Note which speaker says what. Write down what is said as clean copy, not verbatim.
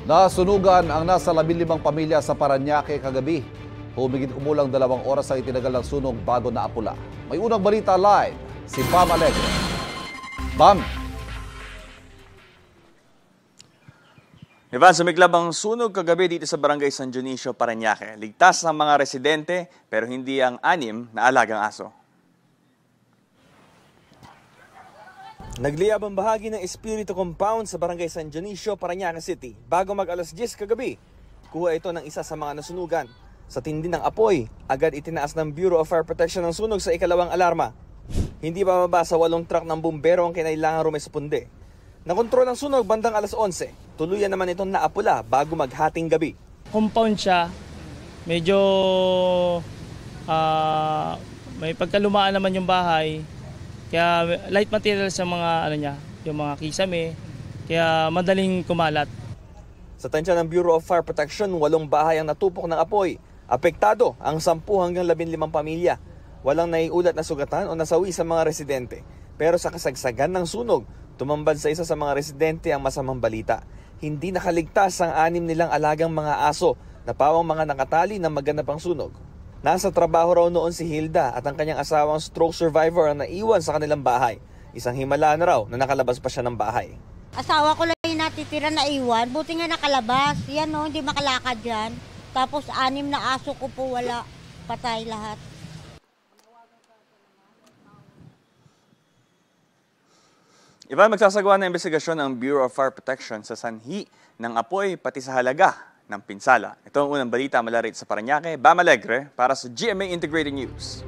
Speaker 1: Nasunugan ang nasa 15 pamilya sa Parañaque kagabi. Humigit kumulang 2 oras ang itinagal ng sunog bago naapula. May unang balita live, si Pam Alegre. Pam!
Speaker 2: Ivan, sumiklab ang sunog kagabi dito sa Barangay San Dionisio, Parañaque. Ligtas ang mga residente pero hindi ang 6 na alagang aso.
Speaker 3: Nagliyab ang bahagi ng Espiritu Compound sa Barangay San Dionisio, Parañaque City. Bago mag-alas 10 kagabi, kuha ito ng isa sa mga nasunugan. Sa tindi ng apoy, agad itinaas ng Bureau of Fire Protection ang sunog sa ikalawang alarma. Hindi bababa sa 8 truck ng bumbero ang kinailangan rumisponde. Nakontrol ang sunog bandang alas 11. Tuluyan naman itong naapula bago maghating gabi.
Speaker 4: Compound siya, medyo may pagkalumaan naman yung bahay. Kaya light material sa mga yung mga kisame, kaya madaling kumalat.
Speaker 3: Sa tansya ng Bureau of Fire Protection, 8 bahay ang natupok ng apoy. Apektado ang 10 hanggang 15 pamilya. Walang naiulat na sugatan o nasawi sa mga residente. Pero sa kasagsagan ng sunog, tumambad sa isa sa mga residente ang masamang balita. Hindi nakaligtas ang 6 nilang alagang mga aso na pawang mga nakatali ng maganap ang sunog. Nasa trabaho raw noon si Hilda at ang kanyang asawang stroke survivor ang naiwan sa kanilang bahay. Isang himala na raw na nakalabas pa siya ng bahay.
Speaker 5: Asawa ko lang yung natitira na iwan, buti nga nakalabas. Yan no, hindi makalakad yan. Tapos 6 na aso ko po wala, patay lahat.
Speaker 2: Ivan, magsasagawa ng investigasyon ng Bureau of Fire Protection sa sanhi ng apoy pati sa halaga ng pinsala. Ito ang unang balita mula rito sa Parañaque. Pam Alegre para sa GMA Integrated News.